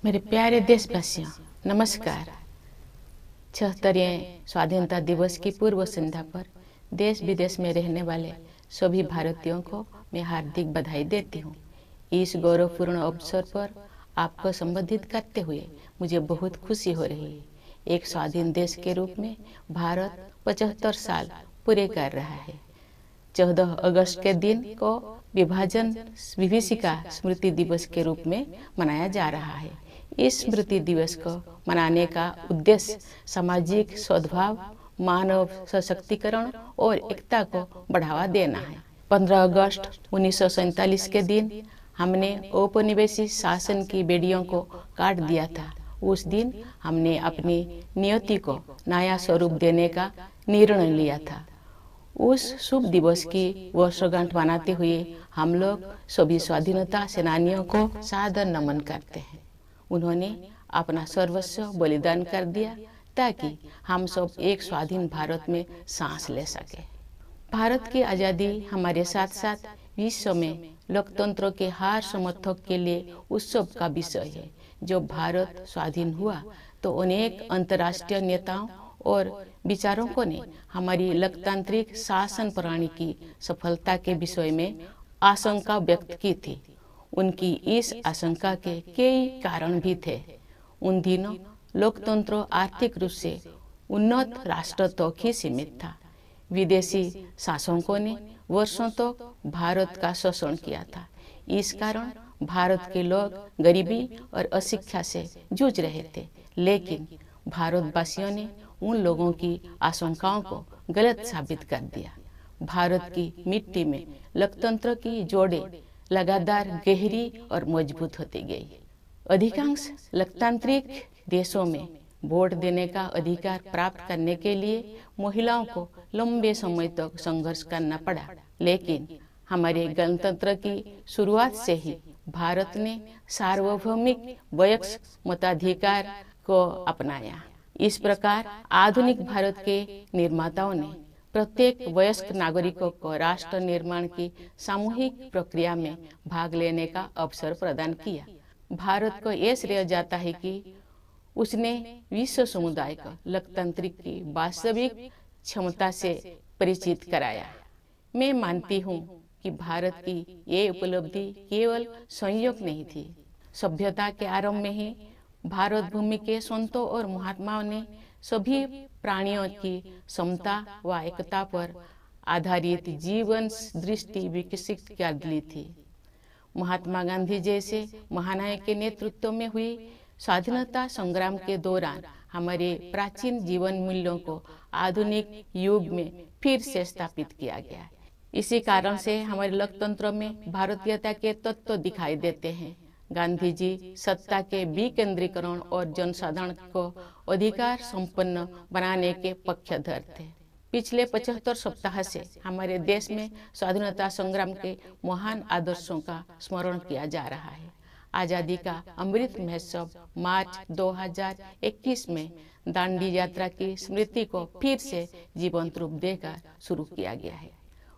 मेरे प्यारे देशवासियों, नमस्कार। 76वें स्वाधीनता दिवस की पूर्व संध्या पर देश विदेश में रहने वाले सभी भारतीयों को मैं हार्दिक बधाई देती हूँ। इस गौरवपूर्ण अवसर पर आपको संबोधित करते हुए मुझे बहुत खुशी हो रही है। एक स्वाधीन देश के रूप में भारत 75 साल पूरे कर रहा है। 14 अगस्त के दिन को विभाजन विभीषिका स्मृति दिवस के रूप में मनाया जा रहा है। इस स्मृति दिवस को मनाने का उद्देश्य सामाजिक सद्भाव, मानव सशक्तिकरण और एकता को बढ़ावा देना है। 15 अगस्त 1947 के दिन हमने औपनिवेशिक शासन की बेड़ियों को काट दिया था। उस दिन हमने अपनी नियति को नया स्वरूप देने का निर्णय लिया था। उस शुभ दिवस की वर्षगांठ मनाते हुए हम लोग सभी स्वाधीनता सेनानियों को सादर नमन करते हैं। उन्होंने अपना सर्वस्व बलिदान कर दिया ताकि हम सब एक स्वाधीन भारत में सांस ले सके। भारत की आज़ादी हमारे साथ साथ विश्व में लोकतंत्र के हर समर्थक के लिए उत्सव का विषय है। जब भारत स्वाधीन हुआ तो अनेक अंतर्राष्ट्रीय नेताओं और विचारकों ने हमारी लोकतांत्रिक शासन प्रणाली की सफलता के विषय में आशंका व्यक्त की थी। उनकी इस आशंका के कई कारण भी थे। उन दिनों लोकतंत्र आर्थिक रूप से उन्नत राष्ट्र तक ही सीमित था। विदेशी शासकों ने वर्षों तक भारत का शोषण किया था। इस कारण भारत के लोग गरीबी और अशिक्षा से जूझ रहे थे। लेकिन भारतवासियों ने उन लोगों की आशंकाओं को गलत साबित कर दिया। भारत की मिट्टी में लोकतंत्र की जोड़ें लगातार गहरी और मजबूत होती गई। अधिकांश लोकतांत्रिक देशों में वोट देने का अधिकार प्राप्त करने के लिए महिलाओं को लंबे समय तक संघर्ष करना पड़ा। लेकिन हमारे गणतंत्र की शुरुआत से ही भारत ने सार्वभौमिक वयस्क मताधिकार को अपनाया। इस प्रकार आधुनिक भारत के निर्माताओं ने प्रत्येक वयस्क नागरिकों को राष्ट्र निर्माण की सामूहिक प्रक्रिया में भाग लेने का अवसर प्रदान किया। भारत को यह श्रेय जाता है कि उसने विश्व समुदाय को लोकतंत्र की वास्तविक क्षमता से परिचित कराया। मैं मानती हूँ कि भारत की ये उपलब्धि केवल संयोग नहीं थी। सभ्यता के आरंभ में ही भारत भूमि के संतों और महात्माओं ने सभी प्राणियों की समता व एकता पर आधारित जीवन दृष्टि विकसित कर ली थी। महात्मा गांधी जैसे महानायक के नेतृत्व में हुई स्वाधीनता संग्राम के दौरान हमारे प्राचीन जीवन मूल्यों को आधुनिक युग में फिर से स्थापित किया गया। इसी कारण से हमारे लोकतंत्र में भारतीयता के तत्व दिखाई देते हैं। गांधी जी सत्ता के विकेंद्रीकरण और जनसाधारण को अधिकार संपन्न बनाने के पक्षधर थे। पिछले 75 सप्ताह से हमारे देश में स्वाधीनता संग्राम के महान आदर्शों का स्मरण किया जा रहा है। आज़ादी का अमृत महोत्सव मार्च 2021 में दांडी यात्रा की स्मृति को फिर से जीवंत रूप देकर शुरू किया गया है।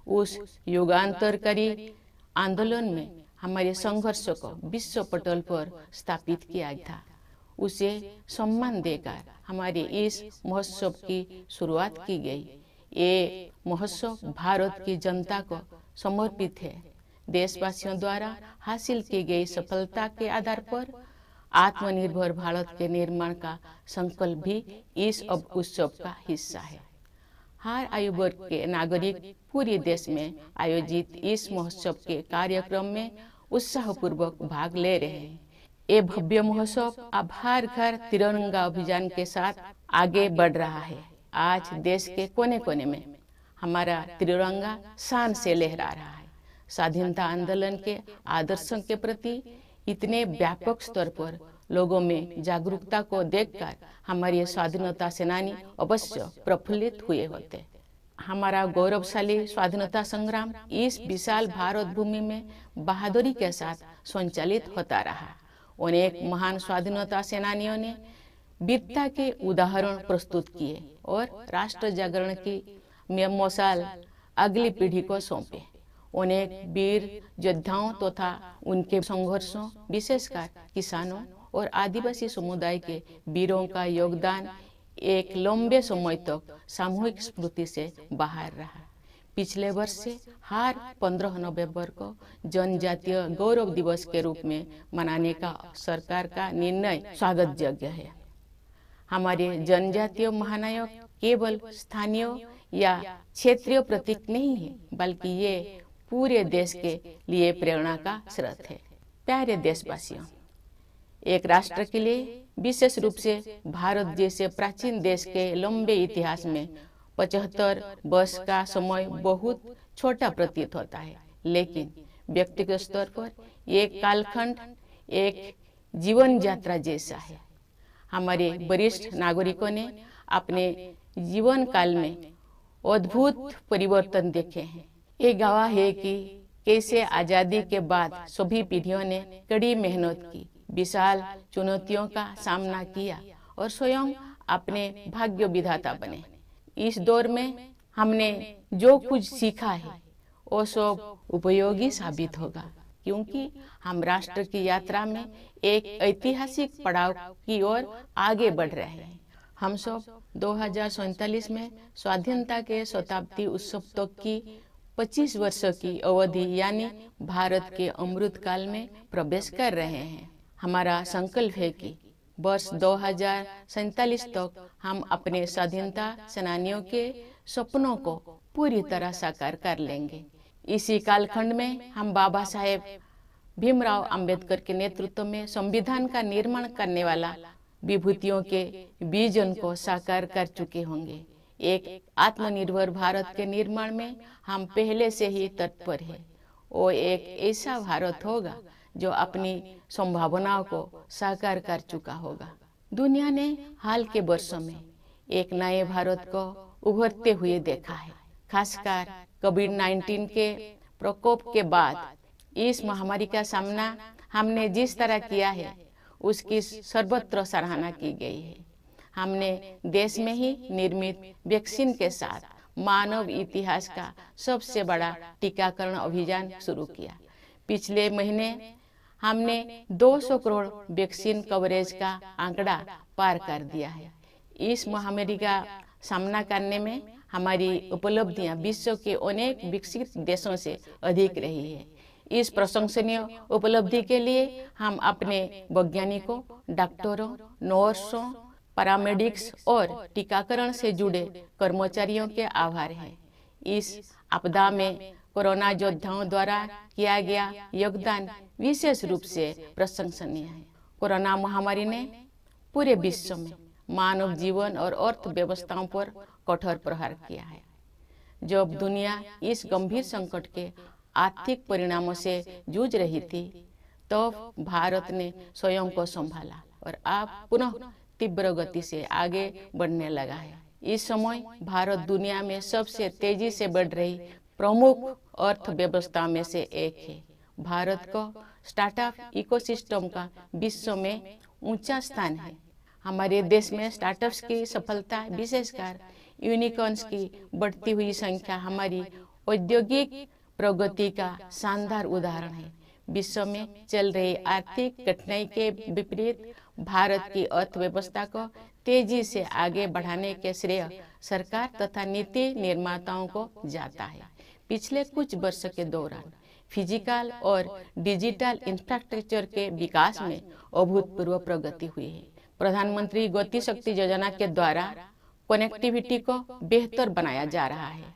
उस युगांतरकारी आंदोलन में हमारे संघर्ष को विश्व पटल पर स्थापित किया था। उसे सम्मान देकर हमारे इस महोत्सव की शुरुआत की गई। ये महोत्सव भारत की जनता को समर्पित है। देशवासियों द्वारा हासिल की गई सफलता के आधार पर आत्मनिर्भर भारत के निर्माण का संकल्प भी इस उत्सव का हिस्सा है। हर आयु वर्ग के नागरिक पूरे देश में आयोजित इस महोत्सव के कार्यक्रम में उत्साहपूर्वक भाग ले रहे हैं। ये भव्य महोत्सव अब हर घर तिरंगा अभियान के साथ आगे बढ़ रहा है। आज देश के कोने कोने में हमारा तिरंगा शान से लहरा रहा है। स्वाधीनता आंदोलन के आदर्शों के प्रति इतने व्यापक स्तर पर लोगों में जागरूकता को देखकर हमारे स्वाधीनता सेनानी अवश्य प्रफुल्लित हुए होते। हमारा गौरवशाली स्वाधीनता संग्राम इस विशाल भारत भूमि में बहादुरी के साथ संचालित होता रहा। अनेक महान स्वाधीनता सेनानियों ने वीरता के उदाहरण प्रस्तुत किए और राष्ट्र जागरण की मशाल अगली पीढ़ी को सौंपे। अनेक वीर योद्धाओं तथा उनके संघर्षों, विशेषकर किसानों और आदिवासी समुदाय के वीरों का योगदान एक लंबे समय तक सामूहिक स्मृति से बाहर रहा। पिछले वर्ष से हर 15 नवंबर को जनजातीय गौरव दिवस के रूप में मनाने का सरकार का निर्णय स्वागत योग्य है। हमारे जनजातीय महानायक केवल स्थानीय या क्षेत्रीय प्रतीक नहीं है, बल्कि ये पूरे देश के लिए प्रेरणा का स्रोत है। प्यारे देशवासियों, एक राष्ट्र के लिए, विशेष रूप से भारत जैसे प्राचीन देश के लंबे इतिहास में 75 वर्ष का समय बहुत छोटा प्रतीत होता है, लेकिन व्यक्तिगत स्तर पर एक कालखंड एक जीवन यात्रा जैसा है। हमारे वरिष्ठ नागरिकों ने अपने जीवन काल में अद्भुत परिवर्तन देखे हैं। ये गवाह है कि कैसे आजादी के बाद सभी पीढ़ियों ने कड़ी मेहनत की, विशाल चुनौतियों का सामना किया और स्वयं अपने भाग्य विधाता बने। इस दौर में हमने जो कुछ सीखा है वो सब उपयोगी साबित होगा, क्योंकि हम राष्ट्र की यात्रा में एक ऐतिहासिक पड़ाव की ओर आगे बढ़ रहे हैं। हम सब 2047 में स्वाधीनता के शताब्दी उत्सव तक की 25 वर्षों की अवधि यानी भारत के अमृत काल में प्रवेश कर रहे हैं। हमारा संकल्प है कि वर्ष 2047 तक हम अपने स्वाधीनता सेनानियों के सपनों को पूरी तरह साकार कर लेंगे। इसी कालखंड में हम बाबा साहेब भीमराव अंबेडकर के नेतृत्व में संविधान का निर्माण करने वाला विभूतियों के विजन को साकार कर चुके होंगे। एक आत्मनिर्भर भारत के निर्माण में हम पहले से ही तत्पर हैं। वो एक ऐसा भारत होगा जो अपनी संभावनाओं को साकार कर चुका होगा। दुनिया ने हाल के वर्षों में एक नए भारत को उभरते हुए देखा है। खासकर कोविड-19 के प्रकोप के बाद इस महामारी का सामना हमने जिस तरह किया है उसकी सर्वत्र सराहना की गई है। हमने देश में ही निर्मित वैक्सीन के साथ मानव इतिहास का सबसे बड़ा टीकाकरण अभियान शुरू किया। पिछले महीने हमने 200 करोड़ वैक्सीन कवरेज का आंकड़ा पार कर दिया है। इस महामारी का सामना करने में हमारी उपलब्धियां विश्व के अनेक विकसित देशों से अधिक रही है। इस प्रशंसनीय उपलब्धि के लिए हम अपने वैज्ञानिकों, डॉक्टरों, नर्सों, पैरामेडिक्स और टीकाकरण से जुड़े कर्मचारियों के आभार हैं। इस आपदा में कोरोना योद्धाओं द्वारा किया गया योगदान विशेष रूप से प्रशंसनीय है। कोरोना महामारी ने पूरे विश्व में मानव जीवन और अर्थव्यवस्थाओं पर कठोर प्रहार किया है। जब दुनिया इस गंभीर संकट के आर्थिक परिणामों से जूझ रही थी, तो भारत ने स्वयं को संभाला और अब पुनः तीव्र गति से आगे बढ़ने लगा है। इस समय भारत दुनिया में सबसे तेजी से बढ़ रही प्रमुख अर्थव्यवस्था में से एक है। भारत को स्टार्टअप इकोसिस्टम का विश्व में ऊंचा स्थान है। हमारे देश में स्टार्टअप्स की सफलता, विशेषकर यूनिकॉर्न्स की बढ़ती हुई संख्या हमारी औद्योगिक प्रगति का शानदार उदाहरण है। विश्व में चल रही आर्थिक कठिनाई के विपरीत भारत की अर्थव्यवस्था को तेजी से आगे बढ़ाने के श्रेय सरकार तथा नीति निर्माताओं को जाता है। पिछले कुछ वर्षों के दौरान फिजिकल और डिजिटल इंफ्रास्ट्रक्चर के विकास में अभूतपूर्व प्रगति हुई है। प्रधानमंत्री गति शक्ति योजना के द्वारा कनेक्टिविटी को बेहतर बनाया जा रहा है।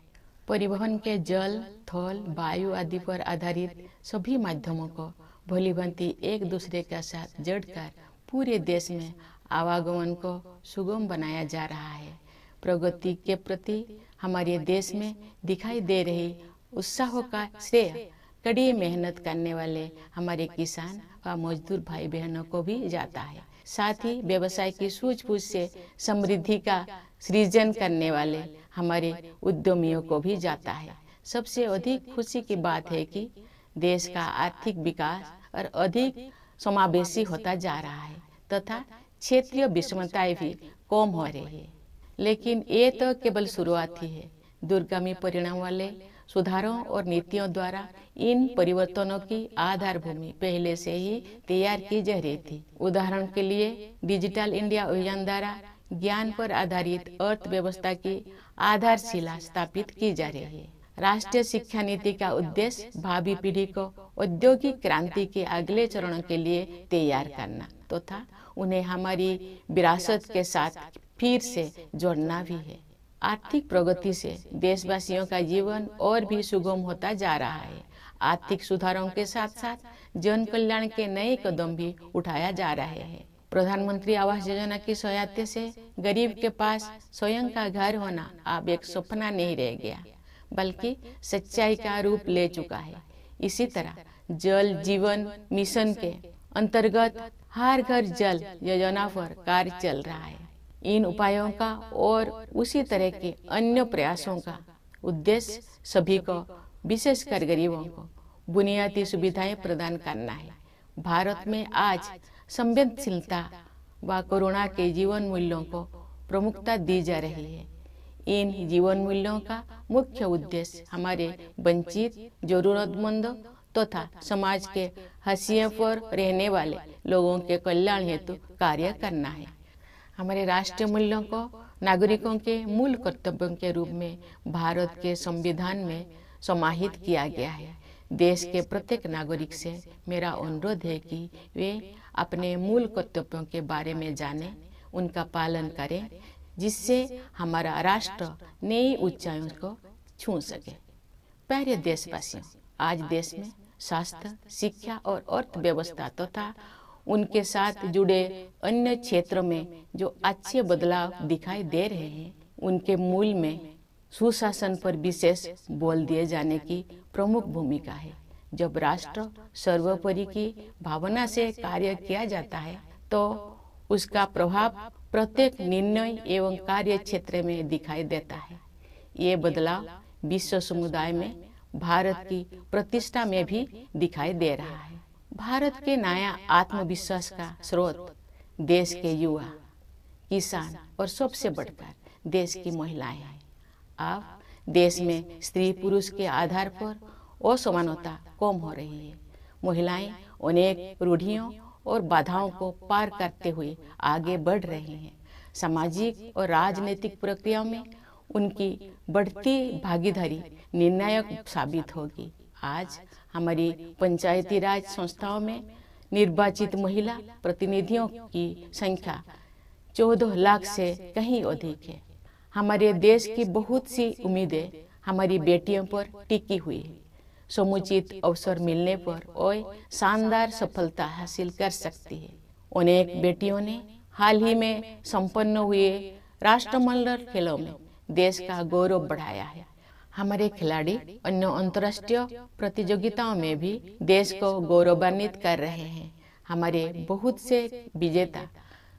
परिवहन के जल, थल, वायु आदि पर आधारित सभी माध्यमों को भलीभांति एक दूसरे के साथ जोड़कर पूरे देश में आवागमन को सुगम बनाया जा रहा है। प्रगति के प्रति हमारे देश में दिखाई दे रही उत्साह का श्रेय कड़ी मेहनत करने वाले हमारे किसान व मजदूर भाई बहनों को भी जाता है। साथ ही व्यवसाय की सूझबूझ से समृद्धि का सृजन करने वाले हमारे उद्यमियों को भी जाता है। सबसे अधिक खुशी की बात है कि देश का आर्थिक विकास और अधिक समावेशी होता जा रहा है तथा क्षेत्रीय विषमताएं भी कम हो रही है। लेकिन ये तो केवल शुरुआत ही है। दूरगामी परिणाम वाले सुधारों और नीतियों द्वारा इन परिवर्तनों की आधार भूमि पहले से ही तैयार की जा रही थी। उदाहरण के लिए डिजिटल इंडिया अभियान द्वारा ज्ञान पर आधारित अर्थव्यवस्था की आधारशिला स्थापित की जा रही है। राष्ट्रीय शिक्षा नीति का उद्देश्य भावी पीढ़ी को औद्योगिक क्रांति के अगले चरणों के लिए तैयार करना तथा उन्हें हमारी विरासत के साथ फिर से जोड़ना भी है। आर्थिक प्रगति से देशवासियों का जीवन और भी सुगम होता जा रहा है। आर्थिक सुधारों के साथ साथ जन कल्याण के नए कदम भी उठाया जा रहे हैं। प्रधानमंत्री आवास योजना की सहायता से गरीब के पास स्वयं का घर होना अब एक सपना नहीं रह गया, बल्कि सच्चाई का रूप ले चुका है। इसी तरह जल जीवन मिशन के अंतर्गत हर घर जल योजना पर कार्य चल रहा है। इन उपायों का और उसी तरह के अन्य प्रयासों का उद्देश्य सभी को, विशेषकर गरीबों को, बुनियादी सुविधाएं प्रदान करना है। भारत में आज संवेदनशीलता व कोरोना के जीवन मूल्यों को प्रमुखता दी जा रही है। इन जीवन मूल्यों का मुख्य उद्देश्य हमारे वंचित, जरूरतमंदों तथा समाज के हाशिए पर रहने वाले लोगों के कल्याण हेतु कार्य करना है। हमारे राष्ट्रीय मूल्यों को नागरिकों के मूल कर्तव्यों के रूप में भारत के संविधान में समाहित किया गया है। देश के प्रत्येक नागरिक से मेरा अनुरोध है कि वे अपने मूल कर्तव्यों के बारे में जानें, उनका पालन करें, जिससे हमारा राष्ट्र नई ऊंचाइयों को छू सके। प्यारे देशवासियों, आज देश में स्वास्थ्य, शिक्षा और अर्थव्यवस्था तथा उनके साथ जुड़े अन्य क्षेत्रों में जो अच्छे बदलाव दिखाई दे रहे हैं, उनके मूल में सुशासन पर विशेष बल दिए जाने की प्रमुख भूमिका है। जब राष्ट्र सर्वोपरि की भावना से कार्य किया जाता है तो उसका प्रभाव प्रत्येक निर्णय एवं कार्य क्षेत्र में दिखाई देता है। ये बदलाव विश्व समुदाय में भारत की प्रतिष्ठा में भी दिखाई दे रहा है। भारत के नया आत्मविश्वास का स्रोत देश के युवा, किसान और सबसे बढ़कर देश की महिलाएं हैं। अब देश में स्त्री पुरुष के आधार पर असमानता कम हो रही है। महिलाएं अनेक रूढ़ियों और बाधाओं को पार करते हुए आगे बढ़ रही हैं। सामाजिक और राजनीतिक प्रक्रियाओं में उनकी बढ़ती भागीदारी निर्णायक साबित होगी। आज हमारी पंचायती राज संस्थाओं में निर्वाचित महिला प्रतिनिधियों की संख्या 14 लाख से कहीं अधिक है। हमारे देश की बहुत सी उम्मीदें हमारी बेटियों पर टिकी हुई है। समुचित अवसर मिलने पर वह शानदार सफलता हासिल कर सकती है। अनेक बेटियों ने हाल ही में संपन्न हुए राष्ट्रमंडल खेलों में देश का गौरव बढ़ाया है। हमारे खिलाड़ी अन्य अंतर्राष्ट्रीय प्रतियोगिताओं में भी देश को गौरवान्वित कर रहे हैं। हमारे बहुत से विजेता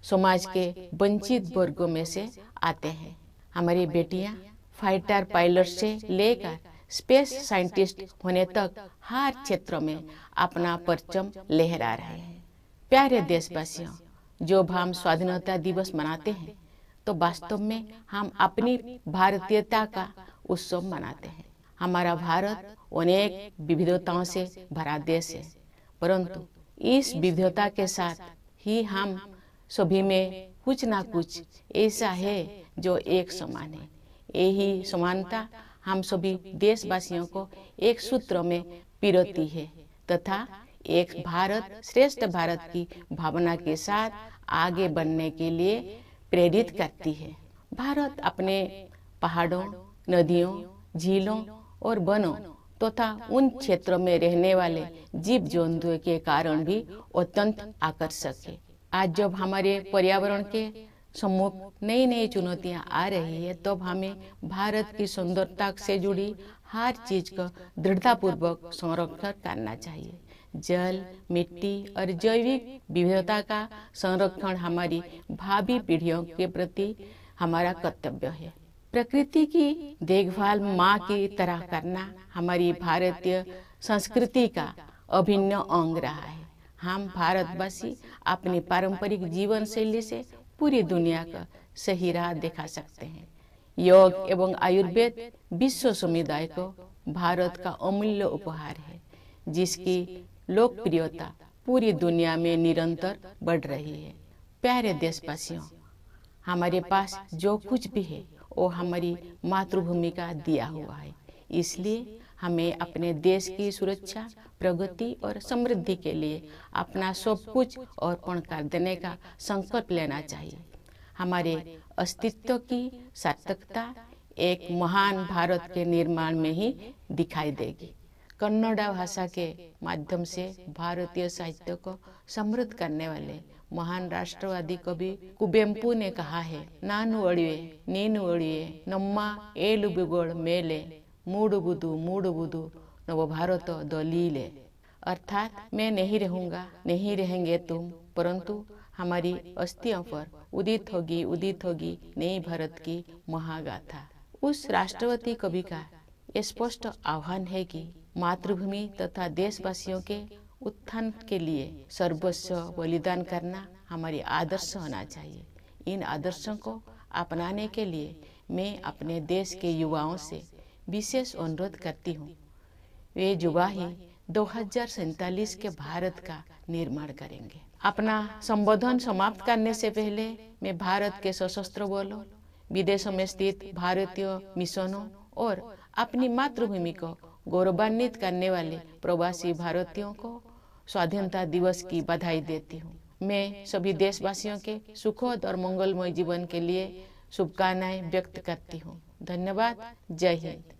समाज के वंचित वर्गों में से आते हैं। हमारी बेटियां फाइटर पायलट से लेकर स्पेस साइंटिस्ट होने तक हर क्षेत्र में अपना परचम लहरा रहे हैं। प्यारे देशवासियों, जब हम स्वाधीनता दिवस मनाते हैं तो वास्तव में हम अपनी भारतीयता का उत्सव मनाते हैं। हमारा भारत अनेक विविधताओं से भरा देश है, परंतु इस विविधता के साथ ही हम सभी में कुछ ना कुछ ऐसा है जो एक समान है। यही समानता हम सभी देशवासियों को एक सूत्र में पिरोती है तथा एक भारत श्रेष्ठ भारत की भावना के साथ आगे बढ़ने के लिए प्रेरित करती है। भारत अपने पहाड़ों, नदियों, झीलों और वनों तथा उन क्षेत्रों में रहने वाले जीव जंतुओं के कारण भी अत्यंत आकर्षक है। आज जब हमारे पर्यावरण के सम्मुख नई नई चुनौतियां आ रही है, तब हमें भारत की सुंदरता से जुड़ी हर चीज का दृढ़तापूर्वक संरक्षण करना चाहिए। जल, मिट्टी और जैविक विविधता का संरक्षण हमारी भावी पीढ़ियों के प्रति हमारा कर्तव्य है। प्रकृति की देखभाल माँ की तरह करना हमारी भारतीय संस्कृति का अभिन्न अंग रहा है। हम भारतवासी अपनी पारंपरिक जीवन शैली से पूरी दुनिया का सही राह दिखा सकते हैं। योग एवं आयुर्वेद विश्व समुदाय को भारत का अमूल्य उपहार है, जिसकी लोकप्रियता पूरी दुनिया में निरंतर बढ़ रही है। प्यारे देशवासियों, हमारे पास जो कुछ भी है वो हमारी मातृभूमि का दिया हुआ है। इसलिए हमें अपने देश की सुरक्षा, प्रगति और समृद्धि के लिए अपना सब कुछ अर्पण कर देने का संकल्प लेना चाहिए। हमारे अस्तित्व की सार्थकता एक महान भारत के निर्माण में ही दिखाई देगी। कन्नड़ा भाषा के माध्यम से भारतीय साहित्य को समृद्ध करने वाले महान राष्ट्रवादी कवि कुवेंपु ने कहा है, नानु अड़िवे नीनु अड़िवे नम्मा एलु बिगोड़ मेले मूडुबुदु मूडुबुदु नव भारत दलीले। अर्थात मैं नहीं रहूंगा, नहीं रहेंगे तुम, परंतु हमारी अस्थियों पर उदित होगी नई भारत की महागाथा। उस राष्ट्रवादी कवि का ये स्पष्ट आह्वान है कि मातृभूमि तथा देशवासियों के उत्थान के लिए सर्वस्व बलिदान करना हमारी आदर्श होना चाहिए। इन आदर्शों को अपनाने के लिए मैं अपने देश के युवाओं से विशेष अनुरोध करती हूँ। वे युवा ही 2047 के भारत का निर्माण करेंगे। अपना संबोधन समाप्त करने से पहले मैं भारत के सशस्त्र बलों, विदेशों में स्थित भारतीय मिशनों और अपनी मातृभूमि को गौरवान्वित करने वाले प्रवासी भारतीयों को स्वाधीनता दिवस की बधाई देती हूँ। मैं सभी देशवासियों के सुखद और मंगलमय जीवन के लिए शुभकामनाएं व्यक्त करती हूँ। धन्यवाद। जय हिंद।